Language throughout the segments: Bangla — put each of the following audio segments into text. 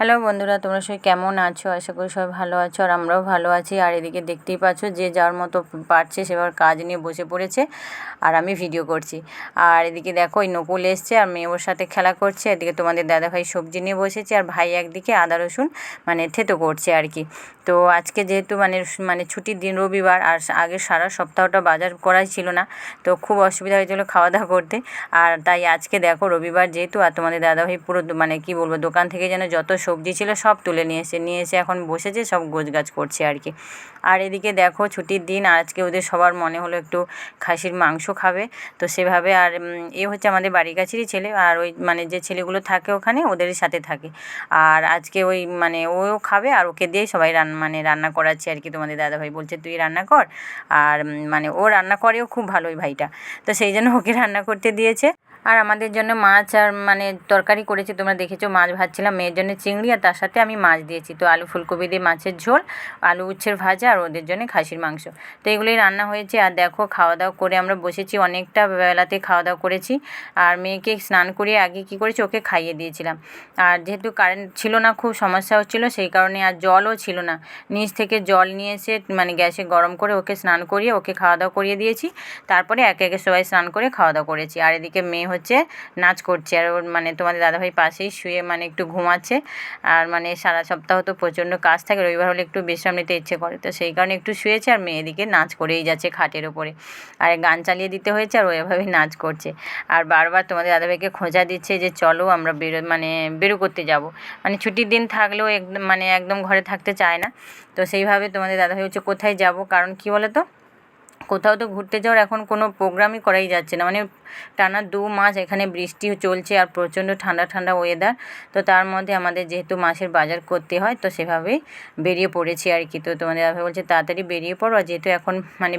হ্যালো বন্ধুরা, তোমরা সবাই কেমন আছো? আশা করি সবাই ভালো আছো আর আমরাও ভালো আছি। আর এদিকে দেখতেই পাচ্ছ যে যার মতো পারছে সেবার কাজ নিয়ে বসে পড়েছে আর আমি ভিডিও করছি। আর এদিকে দেখো ওই নকুল এসছে আর মেয়ে ওর সাথে খেলা করছে। এদিকে তোমাদের দাদাভাই সবজি নিয়ে বসেছে আর ভাই একদিকে আদা রসুন থেতো করছে আর কি। তো আজকে যেহেতু ছুটির দিন রবিবার, আর আগে সারা সপ্তাহটা বাজার করাই ছিল না, তো খুব অসুবিধা হয়েছিল খাওয়া দাওয়া করতে। আর তাই আজকে দেখো রবিবার যেহেতু, আর তোমাদের দাদাভাই পুরো কি বলবো, দোকান থেকে যেন যত সবজি ছিল সব তুলে নিয়ে এসে এখন বসেছে, সব গোছগাছ করছে আর কি। আর এদিকে দেখো ছুটির দিন, আজকে ওদের সবার মনে হলো একটু খাসির মাংস খাবে। তো সেভাবে, আর হচ্ছে আমাদের বাড়ির কাছেরই ছেলে, আর ওই যে ছেলেগুলো থাকে ওখানে ওদেরই সাথে থাকে। আর আজকে ওই ও খাবে আর ওকে দিয়েই সবাই রান্না করাচ্ছে আর কি। তোমাদের দাদাভাই বলছে তুই রান্না কর। আর ও রান্না করেও খুব ভালো ওই ভাইটা, তো সেই জন্য ওকে রান্না করতে দিয়েছে। আর আমাদের জন্য মাছ আর তরকারি করেছি, তোমরা দেখেছো। মাছ ভাজছিলাম, মেয়ের জন্য চিংড়ি, আর তার সাথে আমি মাছ দিয়েছি। তো আলু ফুলকপি দিয়ে মাছের ঝোল, আলু উচ্ছের ভাজা, আর ওদের জন্য খাসির মাংস। তো এগুলোই রান্না হয়েছে। আর দেখো খাওয়া দাওয়া করে আমরা বসেছি, অনেকটা বেলাতে খাওয়া দাওয়া করেছি। আর মেয়েকে স্নান করিয়ে আগে কী করেছি, ওকে খাইয়ে দিয়েছিলাম। আর যেহেতু কারেন্ট ছিল না, খুব সমস্যা হচ্ছিলো, সেই কারণে আর জলও ছিল না। নিচ থেকে জল নিয়ে এসে গ্যাসে গরম করে ওকে স্নান করিয়ে ওকে খাওয়া দাওয়া করিয়ে দিয়েছি। তারপরে একে একে সবাই স্নান করে খাওয়া দাওয়া করেছি। আর এদিকে মেয়ে হচ্ছে নাচ করছে, আর ওর তোমাদের দাদাভাই পাশেই শুয়ে একটু ঘুমাচ্ছে। আর সারা সপ্তাহ তো প্রচণ্ড কাজ থাকে, রবিবার হলে একটু বিশ্রাম নিতে ইচ্ছে করে, তো সেই কারণে একটু শুয়েছে। আর মেয়ে এদিকে নাচ করেই যাচ্ছে খাটের ওপরে, আর গান চালিয়ে দিতে হয়েছে, আর ও এভাবেই নাচ করছে। আর বারবার তোমাদের দাদাভাইকে খোঁজা দিচ্ছে যে চলো আমরা বেরো করতে যাব। ছুটির দিন থাকলেও একদম ঘরে থাকতে চায় না। তো সেইভাবে তোমাদের দাদাভাই হচ্ছে কোথায় যাব, কারণ কী বলো তো, কোথাও তো ঘুরতে যাওয়ার এখন কোনো প্রোগ্রামই করাই যাচ্ছে না। টানা 2 মাস এখানে বৃষ্টি চলছে আর প্রচণ্ড ঠান্ডা ঠান্ডা ওয়েদার। তো তার মধ্যে আমাদের যেহেতু মাসের বাজার করতে হয়, তো সেভাবেই বেরিয়ে পড়েছি আর কি। তো তোমাদের দাদা বলছে তাড়াতাড়ি বেরিয়ে পড়ো, আর যেহেতু এখন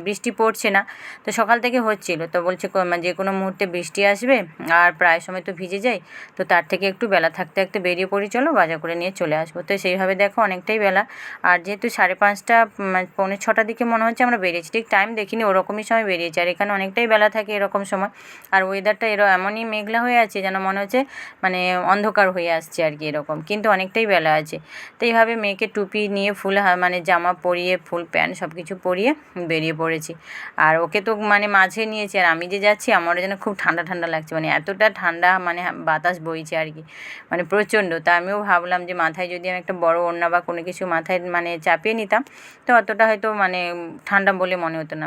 বৃষ্টি পড়ছে না, তো সকাল থেকে হচ্ছিল, তো বলছে যে কোনো মুহূর্তে বৃষ্টি আসবে আর প্রায় সময় তো ভিজে যায়, তো তার থেকে একটু বেলা থাকতে থাকতে বেরিয়ে পড়ি, চলো বাজার করে নিয়ে চলে আসবো। তো সেইভাবে দেখো অনেকটাই বেলা। আর যেহেতু 5:30 পৌনে 6টার দিকে মনে হচ্ছে আমরা বেরিয়েছি, ঠিক টাইম দেখিনি, ওরকমই সময় বেরিয়েছি। আর এখানে অনেকটাই বেলা থাকে এরকম সময়। আর ওয়েদারটা এমনই মেঘলা হয়ে আছে, যেন মনে হচ্ছে অন্ধকার হয়ে আসছে আর কি এরকম, কিন্তু অনেকটাই বেলা আছে। তো এইভাবে মেয়েকে টুপি নিয়ে ফুল জামা পরিয়ে, ফুল প্যান্ট সব কিছু পরিয়ে বেরিয়ে পড়েছি। আর ওকে তো মাঝে নিয়েছি, আর আমি যে যাচ্ছি আমারও যেন খুব ঠান্ডা ঠান্ডা লাগছে, এতটা ঠান্ডা, বাতাস বইছে আর কি, প্রচণ্ড। তা আমিও ভাবলাম যে মাথায় যদি আমি একটা বড় ওড়না বা কোনো কিছু মাথায় চাপিয়ে নিতাম, তো অতটা হয়তো ঠান্ডা বলে মনে হতো না।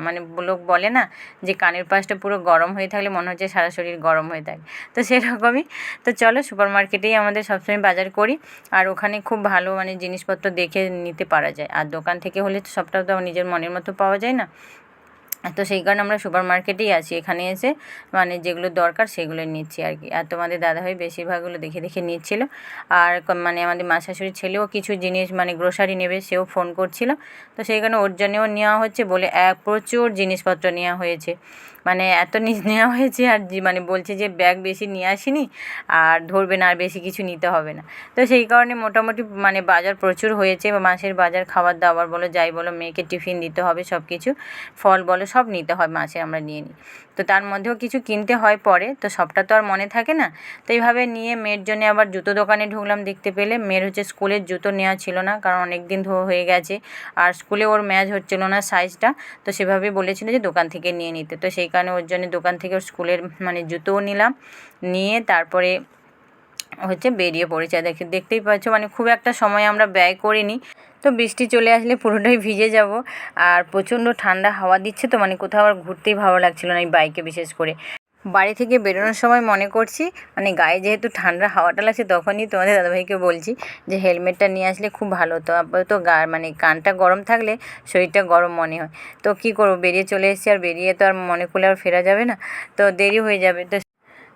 লোক বলে না যে কানের পাশটা পুরো গরম হয়ে থাকলে মনে হচ্ছে সারা শরীর গরম হয়ে থাকে, তো সেরকমই। তো চলো সুপার মার্কেটেই আমাদের সবসময় বাজার করি, আর ওখানে খুব ভালো জিনিসপত্র দেখে নিতে পারা যায়। আর দোকান থেকে হলে তো সবটা তো নিজের মনের মতো পাওয়া যায় না, তো সেই কারণে আমরা সুপার মার্কেটেই আছি। এখানে এসে যেগুলো দরকার সেগুলো নিচ্ছি আর কি। আর তোমাদের দাদাভাই বেশিরভাগগুলো দেখে দেখে নিচ্ছিল। আর আমাদের মা শাশুড়ির ছেলেও কিছু জিনিস গ্রোসারি নেবে, সেও ফোন করছিল, তো সেই কারণে ওর জন্যেও নেওয়া হচ্ছে বলে প্রচুর জিনিসপত্র নেওয়া হয়েছে। এত নেওয়া হয়েছে, আর বলছে যে ব্যাগ বেশি নিয়ে আসিনি, আর ধরবে না, আর বেশি কিছু নিতে হবে না। তো সেই কারণে মোটামুটি বাজার প্রচুর হয়েছে, মাসের বাজার, খাবার দাবার বলো যাই বলো, মেয়েকে টিফিন দিতে হবে, সব কিছু ফল বলো সব নিতে হয়, মাসে আমরা নিয়ে নিই। তো তার মধ্যেও কিছু কিনতে হয় পরে, তো সবটা তো আর মনে থাকে না। তো এইভাবে নিয়ে মেয়ের জন্য আবার জুতো দোকানে ঢুকলাম, দেখতে পেলে মেয়ের হচ্ছে স্কুলের জুতো নেওয়া ছিল না, কারণ অনেক দিন হয়ে গেছে, আর স্কুলে ওর ম্যাচ হচ্ছিল না সাইজটা, তো সেভাবে বলেছিল যে দোকান থেকে নিয়ে নিতে। তো সেই কারণে ওর জন্য দোকান থেকে ওর স্কুলের জুতোও নিলাম, নিয়ে তারপরে হচ্ছে বেরিয়ে পড়েছে। আর দেখতেই পাচ্ছ খুব একটা সময় আমরা ব্যয় করিনি। তো বৃষ্টি চলে আসলে পুরোটাই ভিজে যাব, আর প্রচণ্ড ঠান্ডা হাওয়া দিচ্ছে, তো কোথাও আবার ঘুরতেই ভালো লাগছিল না এই বাইকে বিশেষ করে। বাড়ি থেকে বেরোনোর সময় মনে করছি গায়ে যেহেতু ঠান্ডা হাওয়াটা লাগছে, তখনই তোমাদের দাদাভাইকে বলছি যে হেলমেটটা নিয়ে আসলে খুব ভালো হতো। আপাতত কানটা গরম থাকলে শরীরটা গরম মনে হয়। তো কী করবো, বেরিয়ে চলে এসেছি, আর বেরিয়ে তো আর মনে করলে আর ফেরা যাবে না, তো দেরি হয়ে যাবে।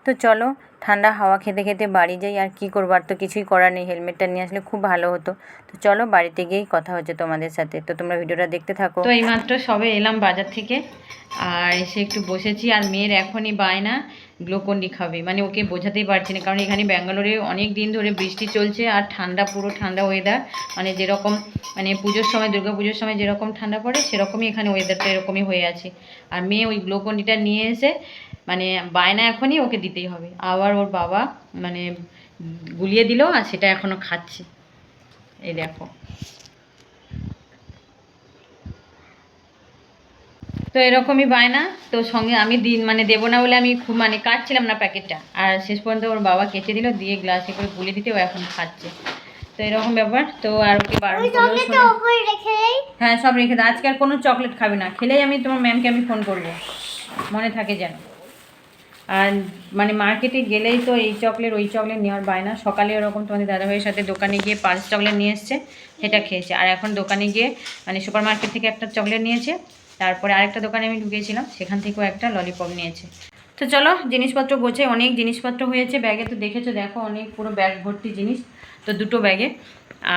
তো চলো ঠান্ডা হাওয়া খেতে খেতে বাড়ি যাই, আর কী করবো, আর তো কিছুই করার নেই, হেলমেটটা নিয়ে আসলে খুব ভালো হতো। তো চলো বাড়িতে গিয়েই কথা হচ্ছে তোমাদের সাথে, তো তোমরা ভিডিওটা দেখতে থাকো। তো এইমাত্র সবে এলাম বাজার থেকে, আর এসে একটু বসেছি। আর মেয়ের এখনই বায়না গ্লুকন্ডি খাবে, ওকে বোঝাতেই পারছি না, কারণ এখানে ব্যাঙ্গালোরে অনেক দিন ধরে বৃষ্টি চলছে, আর ঠান্ডা, পুরো ঠান্ডা ওয়েদার, যেরকম পুজোর সময়, দুর্গা পুজোর সময় যেরকম ঠান্ডা পড়ে, সেরকমই এখানে ওয়েদারটা এরকমই হয়ে আছে। আর মেয়ে ওই গ্লুকন্ডিটা নিয়ে এসে বায়না এখনই ওকে দিতেই হবে। আবার ওর বাবা গুলিয়ে দিল, আর সেটা এখনও খাচ্ছে। এই দেখো। তো এরকমই বায়না। তো সঙ্গে আমি মানে দেবো না বলে আমি খুব মানে কাটছিলাম না প্যাকেটটা, আর শেষ পর্যন্ত ওর বাবা কেটে দিল, দিয়ে গ্লাসে করে গুলে দিতে ও এখন খাচ্ছে। তো এরকম ব্যাপার। তো আর ওকে বারণ করলো, হ্যাঁ সব রেখে দাও, আজকে আর কোনো চকলেট খাবে না, খেলেই আমি তোমার ম্যামকে আমি ফোন করবো, মনে থাকে যেন। আর মানে মার্কেটে গেলেই তো এই চকলেট ওই চকলেট নেওয়ার বায়না। সকালে ওরকম তোমাদের দাদাভাইয়ের সাথে দোকানে গিয়ে পালস চকলেট নিয়ে এসছে, সেটা খেয়েছে। আর এখন দোকানে গিয়ে মানে সুপার মার্কেট থেকে একটা চকলেট নিয়েছে, তারপরে আরেকটা দোকানে আমি ঢুকেছিলাম, সেখান থেকেও একটা ললিপপ নিয়েছে। তো চলো জিনিসপত্র গোছে, অনেক জিনিসপত্র হয়েছে ব্যাগে, তো দেখেছো দেখো অনেক পুরো ব্যাগ ভর্তি জিনিস, তো দুটো ব্যাগে।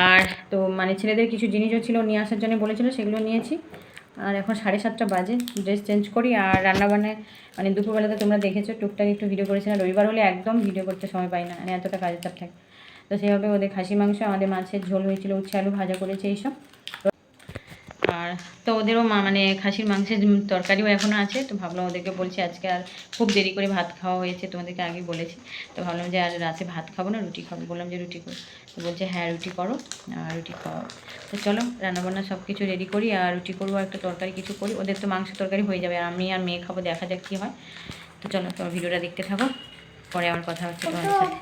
আর তো মানে ছেলেদের কিছু জিনিসও ছিল নিয়ে আসার জন্য বলেছিল, সেগুলো নিয়েছি। আর এখন 7:30 বাজে, ড্রেস চেঞ্জ করি। আর রান্নাবান্নায় মানে দুপুরবেলাতে তোমরা দেখেছো টুকটাক একটু ভিডিও করেছিলাম, রবিবার হলে একদম ভিডিও করতে সময় পাই না, মানে এতটা কাজের চাপ থাকে। তো সেইভাবে ওদের খাসি মাংস, আমাদের মাছের ঝোল হয়েছিল, উচ্ছে আলু ভাজা করেছে এইসব। আর তো ওদেরও মানে খাসির মাংসের তরকারিও এখনও আছে, তো ভাবলাম ওদেরকে বলছি আজকে আর খুব দেরি করে ভাত খাওয়া হয়েছে, তোমাদেরকে আগে বলেছি। তো ভাবলাম যে আর রাতে ভাত খাবো না, রুটি খাবো। বললাম যে রুটি করো, তো বলছে হ্যাঁ রুটি করো, আর রুটি খাওয়া। তো চলো রান্নাবান্না সব কিছু রেডি করি, আর রুটি করবো, একটা তরকারি কিছু করি। ওদের তো মাংস তরকারি হয়ে যাবে, আর আমি আর মেয়ে খাবো, দেখা যাক কী হয়। তো চলো তোমার ভিডিওটা দেখতে থাকো, পরে আমার কথা হচ্ছে তোমাদের সাথে।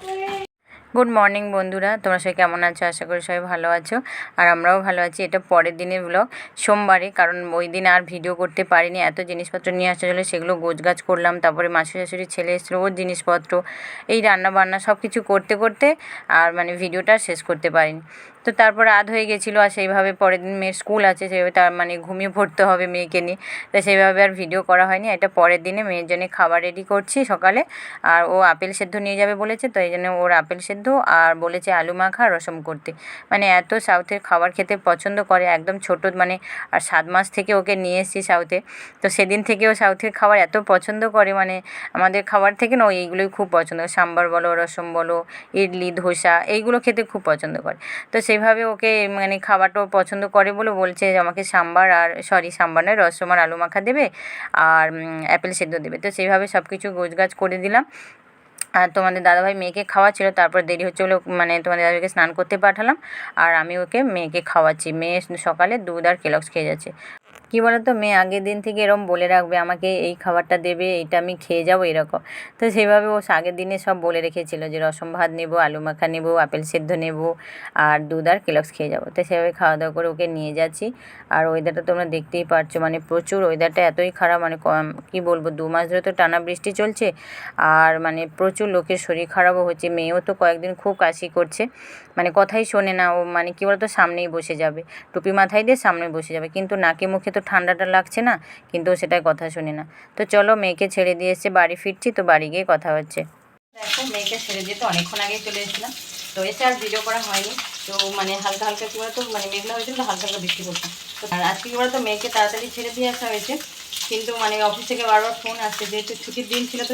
গুড মর্নিং বন্ধুরা, তোমরা সবাই কেমন আছো? আশা করি সবাই ভালো আছো, আর আমরাও ভালো আছি। এটা পরের দিনের ব্লগ, সোমবারে, কারণ ওই দিন আর ভিডিও করতে পারিনি, এত জিনিসপত্র নিয়ে আসা চলে, সেগুলো গোছগাছ করলাম। তারপরে মাসি শাশুড়ি ছেলে এসেছিলো, ওর জিনিসপত্র, এই রান্না বান্না সব কিছু করতে করতে আর মানে ভিডিওটা শেষ করতে পারিনি। তো তারপর রাত হয়ে গেছিলো, আর সেইভাবে পরের দিন মেয়ের স্কুল আছে, সেইভাবে তার মানে ঘুমিয়ে পড়তে হবে মেয়েকে নিয়ে, তো সেইভাবে আর ভিডিও করা হয়নি। এটা পরের দিনে মেয়ের জন্য খাবার রেডি করছি সকালে। আর ও আপেল সেদ্ধ নিয়ে যাবে বলেছে, তো এই জন্য ওর আপেল সেদ্ধ আর বলেছে আলু মাখা রসম করতে। মানে এত সাউথের খাবার খেতে পছন্দ করে, একদম ছোটো মানে, আর 7 মাস থেকে ওকে নিয়ে এসেছি সাউথে, তো সেদিন থেকে ও সাউথের খাবার এত পছন্দ করে, মানে আমাদের খাবার থেকে না ও এইগুলোই খুব পছন্দ করে, সাম্বার বলো, রসম বলো, ইডলি ধোসা, এইগুলো খেতে খুব পছন্দ করে। তো সেইভাবে ওকে মানে খাবারটাও পছন্দ করে বলে বলছে যে আমাকে সাম্বার, আর সাম্বার নয়, রসম আর আলু মাখা দেবে, আর অ্যাপেল সেদ্ধ দেবে। তো সেইভাবে সব কিছু গোছগাছ করে দিলাম। আর তোমাদের দাদাভাই মেয়েকে খাওয়াচ্ছিল, তারপর দেরি হচ্ছে বলে মানে তোমাদের দাদাভাইকে স্নান করতে পাঠালাম, আর আমি ওকে মেয়েকে খাওয়াচ্ছি। মেয়ে সকালে দুধ আর কেলক্স খেয়ে যাচ্ছে। কী বলো তো, মেয়ে আগের দিন থেকে এরকম বলে রাখবে আমাকে এই খাবারটা দেবে, এইটা আমি খেয়ে যাবো এরকম। তো সেইভাবে ও আগের দিনে সব বলে রেখেছিল যে রসম ভাত নেবো, আলু মাখা নেবো, আপেল সেদ্ধ নেবো, আর দুধ আর কেলক্স খেয়ে যাবো। তো সেভাবে খাওয়া দাওয়া করে ওকে নিয়ে যাচ্ছি। আর ওয়েদারটা তোমরা দেখতেই পারছো, মানে প্রচুর ওয়েদারটা এতই খারাপ, মানে কী বলবো, 2 মাস ধরে তো টানা বৃষ্টি চলছে, আর মানে প্রচুর লোকের শরীর খারাপও হচ্ছে। মেয়েও তো কয়েকদিন খুব কাশি করছে, মানে কথাই শোনে না ও, মানে কী বলতো সামনেই বসে যাবে, টুপি মাথায় দিয়ে সামনে বসে যাবে, কিন্তু নাকে মুখে তো ঠান্ডাটা লাগছে না, কিন্তু সেটাই কথা শোনে না। তো চলো মেয়েকে ছেড়ে দিয়ে এসে বাড়ি ফিরছি, তো বাড়ি গিয়ে কথা হচ্ছে। দেখো মেয়েকে ছেড়ে দিয়ে তো অনেকক্ষণ আগেই চলে এসেছিলাম, তো এসে আর ভিডিও করা হয়নি। তো মানে হালকা হালকা কী বলতো মানে মেঘলা হয়েছিল, তো হালকা হালকা বৃষ্টি পড়ছে। তো আর আজকে কী বলতো মেয়েকে তাড়াতাড়ি ছেড়ে দিয়ে আসা হয়েছে, কিন্তু মানে অফিস থেকে বারবার ফোন আসছে, যেহেতু ছুটির দিন ছিল, তো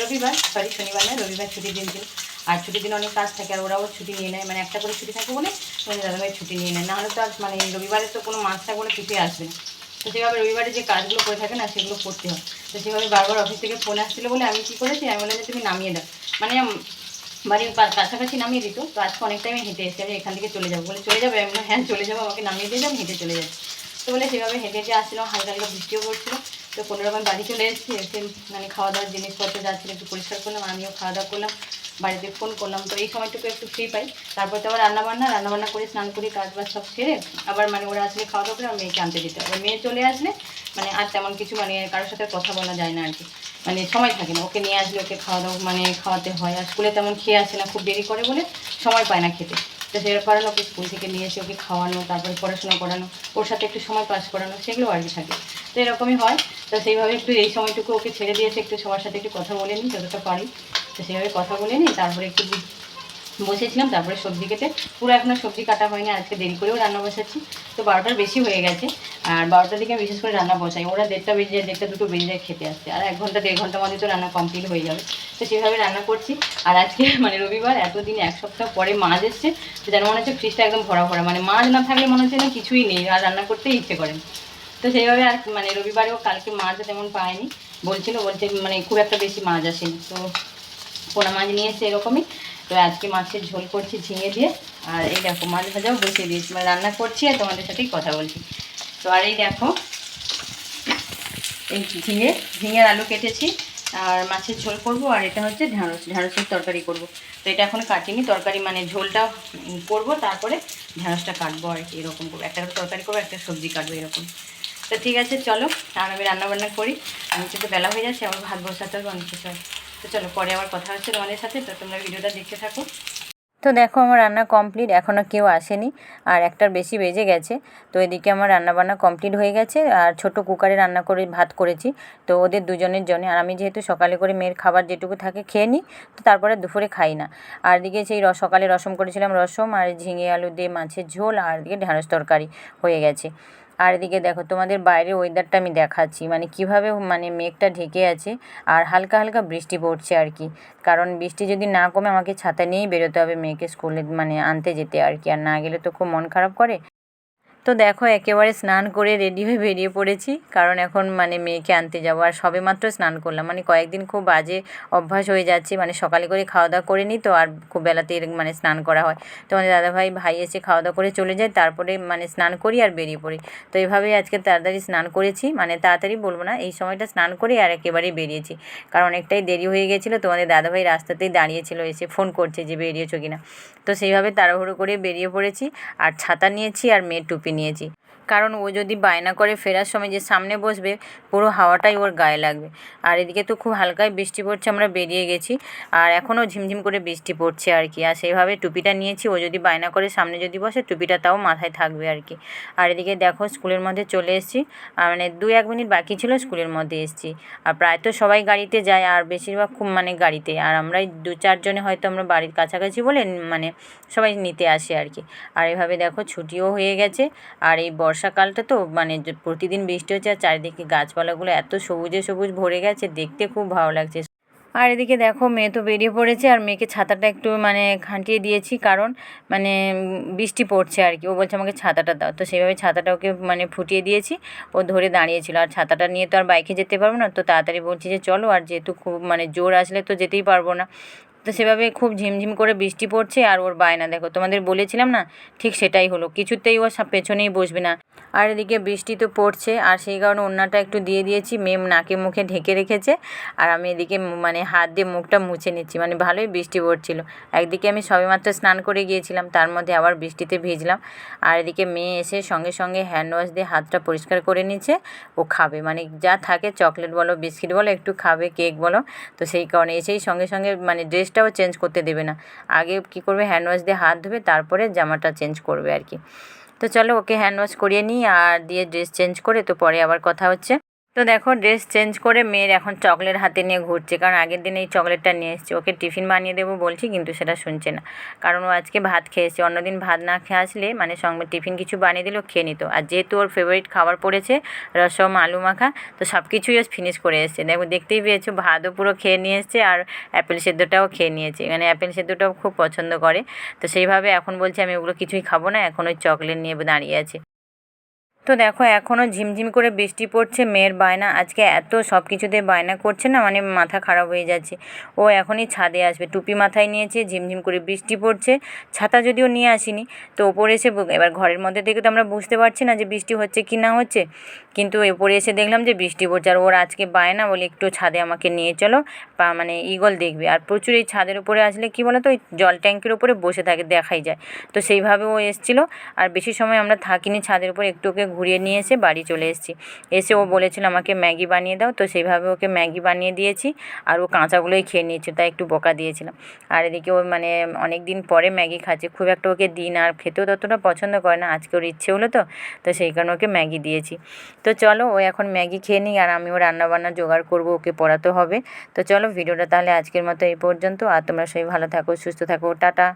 রবিবার, শনিবার নয়, রবিবার ছুটির দিন ছিল। আর ছুটির দিন অনেক কাজ থাকে, আর ওরাও ছুটি নিয়ে নেয়, মানে একটা করে ছুটি থাকে বলে তোমাদের দাদাভাই ছুটি নিয়ে নেয়, নাহলে তো আর মানে রবিবারে তো কোনো মাছ থাকলে বলে কিছুই আসবে না। তো যেভাবে রবিবারে যে কাজগুলো করে থাকে না, সেগুলো করতে হয়। তো সেভাবে বারবার অফিস থেকে ফোন আসছিলো বলে আমি কী করেছি, আমি বললাম যে তুমি নামিয়ে দাও, মানে বাড়ির কাছাকাছি নামিয়ে দিত। তো আজকে অনেক টাইমে হেঁটে এসেছি, আমি এখান থেকে চলে যাবো বলে, চলে যাবে? আমি হ্যাঁ চলে যাবো, আমাকে নামিয়ে দিয়ে যাবো, হেঁটে চলে যাচ্ছি। তো বলে সেভাবে হেঁটে হেঁটে আসছিলাম, হালকা হালকা বৃষ্টিও পড়ছিলো। তো কোনো রকম বাড়ি চলে এসেছি, এসে মানে খাওয়া দাওয়ার জিনিসপত্র যা ছিল একটু পরিষ্কার করলাম, আমিও খাওয়া দাওয়া করলাম, বাড়িতে ফোন করলাম। তো এই সময়টুকু একটু ফ্রি পাই, তারপর তো আবার রান্নাবান্না করে স্নান করে কাজ বাজ সব সেরে আবার মানে ওরা আসলে খাওয়া দাওয়া করে আর মেয়েকে আনতে দিতে হবে। মেয়ে চলে আসলে মানে আর তেমন কিছু মানে কারোর সাথে কথা বলা যায় না আর কি, মানে সময় থাকে না। ওকে নিয়ে আসলে ওকে খাওয়া দাওয়া মানে খাওয়াতে হয়, আর স্কুলে তেমন খেয়ে আসে না, খুব দেরি করে বলে সময় পায় না খেতে। তো সেরকম কারণে ওকে স্কুল থেকে নিয়ে এসে ওকে খাওয়ানো, তারপরে পড়াশোনা করানো, ওর সাথে একটু সময় পাস করানো, সেগুলো আর কি থাকে। তো এরকমই হয়। তো সেইভাবে একটু এই সময়টুকু ওকে ছেড়ে দিয়েছে, একটু সবার সাথে একটু কথা বলে নিই যতটা পারি। তো সেইভাবে কথা বলে নিই, তারপরে একটু বসেছিলাম, তারপরে সবজি কেটে, পুরো এখনও সবজি কাটা হয়নি, আজকে দেরি করেও রান্না বসাচ্ছি। তো 12টার বেশি হয়ে গেছে, আর 12টার দিকে বিশেষ করে রান্না বসাই, ওরা 1:30 বেজে যায়, 1:30 2টো বেজে যায় খেতে আসতে, আর 1 ঘন্টা 1.5 ঘন্টার মধ্যে তো রান্না কমপ্লিট হয়ে যাবে। তো সেভাবে রান্না করছি। আর আজকে মানে রবিবার, এতদিন 1 সপ্তাহ পরে মাছ এসছে, তো যেন মনে হচ্ছে ফ্রিজটা একদম ভরা ভরা, মানে মাছ না থাকলে মনে হচ্ছে না কিছুই নেই, আর রান্না করতেই ইচ্ছে করেন। তো সেইভাবে আর মানে রবিবারেও কালকে মাছ তেমন পায়নি, বলছে মানে খুব একটা বেশি মাছ আসেনি, তো পোনা মাছ নিয়ে এসে এরকমই তো আজকে মাছের ঝোল করছি ঝিঙে দিয়ে, আর এই দেখো মাছ ভাজাও বসিয়ে দিয়েছি, মানে রান্না করছি আর তোমাদের সাথেই কথা বলছি। তো আর এই দেখো এই ঝিঙের আলু কেটেছি আর মাছের ঝোল করব, আর এটা হচ্ছে ঢ্যাঁড়সের তরকারি করব। তো এটা এখন কাটিনি, তরকারি মানে ঝোলটা করব, তারপরে ঢ্যাঁড়সটা কাটবো আর কি, এরকম করবো, একটা তরকারি করবো, একটা সবজি কাটবো এরকম। তো ঠিক আছে চলো, আর আমি রান্নাবান্না করি, নিচে তো বেলা হয়ে যাচ্ছে, আমার ভাত বসাতে হবে অনেক কিছু। তো চলো পরে আবার কথা হচ্ছে তোমাদের সাথে, তো তোমরা ভিডিওটা দেখতে থাকো। তো দেখো আমার রান্না কমপ্লিট, এখনও কেউ আসেনি আর একটার বেশি বেজে গেছে। তো এদিকে আমার রান্নাবান্না কমপ্লিট হয়ে গেছে, আর ছোট কুকারে রান্না করে ভাত করেছি, তো ওদের দুজনের জন্য। আর আমি যেহেতু সকালে করে মেয়ের খাবার যেটুকু থাকে খেয়ে নিই, তো তারপরে দুপুরে খাই না। আর এদিকে সেই সকালে রসম করেছিলাম, রসম আর ঝিঙে আলু দিয়ে মাছের ঝোল, আর এদিকে ঢ্যাঁড়স তরকারি হয়ে গেছে। আর এদিকে দেখো তোমাদের বাইরের ওয়েদারটা আমি দেখাচ্ছি, মানে কীভাবে মানে মেঘটা ঢেকে আছে আর হালকা হালকা বৃষ্টি পড়ছে আর কি। কারণ বৃষ্টি যদি না কমে আমাকে ছাতা নিয়েই বেরোতে হবে মেয়েকে স্কুলে মানে আনতে যেতে আর কি, আর না গেলে তো খুব মন খারাপ করে। তো দেখো একেবারে স্নান করে রেডি হয়ে বেরিয়ে পড়েছি, কারণ এখন মানে মেয়েকে আনতে যাবো। আর সবেমাত্র স্নান করলাম, মানে কয়েকদিন খুব বাজে অভ্যাস হয়ে যাচ্ছে, মানে সকালে করে খাওয়া দাওয়া করে নিই, তো আর খুব বেলাতে মানে স্নান করা হয়। তো আমাদের ভাই এসে খাওয়া দাওয়া করে চলে যায়, তারপরে মানে স্নান করি আর বেরিয়ে পড়ি। তো এইভাবেই আজকে তাড়াতাড়ি স্নান করেছি, মানে তাড়াতাড়ি বলবো না, এই সময়টা স্নান করে আর একেবারেই বেরিয়েছি, কারণ অনেকটাই দেরি হয়ে গেছিলো। তোমাদের দাদাভাই রাস্তাতেই দাঁড়িয়েছিল, এসে ফোন করছে যে বেরিয়েছো কিনা। তো সেইভাবে তাড়াহুড়ো করে বেরিয়ে পড়েছি, আর ছাতা নিয়েছি আর মেয়ের টুপি নিয়েছি, কারণ ও যদি বায়না করে ফেরার সময় যে সামনে বসবে, পুরো হাওয়াটাই ওর গায়ে লাগবে। আর এদিকে তো খুব হালকাই বৃষ্টি পড়ছে, আমরা বেরিয়ে গেছি আর এখনও ঝিমঝিম করে বৃষ্টি পড়ছে আর কি। আর সেইভাবে টুপিটা নিয়েছি, ও যদি বায়না করে সামনে যদি বসে, টুপিটা তাও মাথায় থাকবে আর কি। আর এদিকে দেখো স্কুলের মধ্যে চলে এসেছি, আর মানে 2-1 মিনিট বাকি ছিল স্কুলের মধ্যে এসেছি। আর প্রায় তো সবাই গাড়িতে যায়, আর বেশিরভাগ খুব মানে গাড়িতে, আর আমরাই 2-4 জনে হয়তো আমরা বাড়ির কাছাকাছি বলে মানে সবাই নিতে আসে আর কি। আর এভাবে দেখো ছুটিও হয়ে গেছে, আর এই বর্ষাকালটা তো মানে প্রতিদিন বৃষ্টি হচ্ছে, আর চারিদিকে গাছপালাগুলো এত সবুজে সবুজ ভরে গেছে, দেখতে খুব ভালো লাগছে। আর এদিকে দেখো মেয়ে তো বেরিয়ে পড়েছে, আর মেয়েকে ছাতাটা একটু মানে খাঁটিয়ে দিয়েছি, কারণ মানে বৃষ্টি পড়ছে আর কি। ও বলছে আমাকে ছাতাটা দাও, তো সেইভাবে ছাতাটা ওকে মানে ফুটিয়ে দিয়েছি, ও ধরে দাঁড়িয়েছিল। আর ছাতাটা নিয়ে তো আর বাইকে যেতে পারবো না, তো তাড়াতাড়ি বলছি যে চলো, আর যেহেতু খুব মানে জোর আসলে তো যেতেই পারবো না। তো সেভাবে খুব ঝিমঝিম করে বৃষ্টি পড়ছে, আর ওর বায়না দেখো, তোমাদের বলেছিলাম না, ঠিক সেটাই হলো, কিছুতেই ও পেছনেই বসবে না। আর এদিকে বৃষ্টি তো পড়ছে, আর সেই কারণে ওড়নাটা একটু দিয়ে দিয়েছি, মেয়ে নাকে মুখে ঢেকে রেখেছে, আর আমি এদিকে মানে হাত দিয়ে মুখটা মুছে নিচ্ছি, মানে ভালোই বৃষ্টি পড়ছিল। একদিকে আমি সবেমাত্র স্নান করে গিয়েছিলাম, তার মধ্যে আবার বৃষ্টিতে ভিজলাম। আর এদিকে মেয়ে এসে সঙ্গে সঙ্গে হ্যান্ড ওয়াশ দিয়ে হাতটা পরিষ্কার করে নিচ্ছে, ও খাবে মানে যা থাকে চকলেট বলো, বিস্কিট বলো, একটু খাবে, কেক বলো। তো সেই কারণে এসেই সঙ্গে সঙ্গে মানে ড্রেসটাও চেঞ্জ করতে দেবে না, আগে কী করবে, হ্যান্ড ওয়াশ দিয়ে হাত ধুবে, তারপরে জামাটা চেঞ্জ করবে আর কি। তো চলো ওকে হ্যান্ড ওয়াশ করিয়ে নিই, আর দিয়ে ড্রেস চেঞ্জ করে তো পরে আবার কথা হচ্ছে। তো দেখো ড্রেস চেঞ্জ করে মেয়ের এখন চকলেট হাতে নিয়ে ঘুরছে, কারণ আগের দিন এই চকলেটটা নিয়ে এসেছে, ওকে টিফিন বানিয়ে দেবো বলছি, কিন্তু সেটা শুনছে না, কারণ ও আজকে ভাত খেয়েছে। অন্যদিন ভাত না খেয়ে আসলে মানে সঙ্গে টিফিন কিছু বানিয়ে দিলেও খেয়ে নিত, আর যেহেতু ওর ফেভারিট খাবার পড়েছে রসম আলু মাখা, তো সব কিছুই ও ফিনিশ করে এসছে। দেখো দেখতেই পেয়েছো, ভাতও পুরো খেয়ে নিয়ে এসছে, আর অ্যাপেল সেদ্ধটাও খেয়ে নিয়েছে, মানে অ্যাপেল সেদ্ধটাও খুব পছন্দ করে। তো সেইভাবে এখন বলছে আমি ওগুলো কিছুই খাবো না, এখন ওই চকলেট নিয়ে দাঁড়িয়ে আছে। তো দেখো এখনও ঝিমঝিম করে বৃষ্টি পড়ছে, মেয়ের বায়না আজকে এত সব কিছুতে বায়না করছে না, মানে মাথা খারাপ হয়ে যাচ্ছে। ও এখনই ছাদে আসবে, টুপি মাথায় নিয়েছে, ঝিমঝিম করে বৃষ্টি পড়ছে, ছাতা যদিও নিয়ে আসিনি, তো ওপরে এসে এবার ঘরের মধ্যে থেকে তো আমরা বুঝতে পারছি না যে বৃষ্টি হচ্ছে কি না হচ্ছে, কিন্তু ওপরে এসে দেখলাম যে বৃষ্টি পড়ছে। আর ওর আজকে বায়না, বলে একটু ছাদে আমাকে নিয়ে চলো, মানে ঈগল দেখবে। আর প্রচুর এই ছাদের উপরে আসলে কি বলো তো, ওই জল ট্যাঙ্কির উপরে বসে থাকে, দেখাই যায়। তো সেইভাবে ও এসেছিলো, আর বেশি সময় আমরা থাকিনি ছাদের উপর, একটু ওকে ঘুরিয়ে নিয়ে এসে বাড়ি চলে এসেছি। এসে ও বলেছিল আমাকে ম্যাগি বানিয়ে দাও, তো সেইভাবে ওকে ম্যাগি বানিয়ে দিয়েছি, আর ও কাঁচাগুলোই খেয়ে নিয়েছে, তাই একটু বকা দিয়েছিলাম। আর এদিকে ও মানে অনেক দিন পরে ম্যাগি খাচ্ছে, খুব একটা ওকে দিই না, আর খেতেও ততটা পছন্দ করে না, আজকে ওর ইচ্ছে হলো তো সেই কারণে ওকে ম্যাগি দিয়েছি। তো চলো ও এখন ম্যাগি খেয়ে নিই, আর আমিও রান্নাবান্না জোগাড় করবো, ওকে পড়াতে হবে। তো চলো ভিডিওটা তাহলে আজকের মতো এই পর্যন্ত, আর তোমরা সবাই ভালো থাকো, সুস্থ থাকো, টাটা।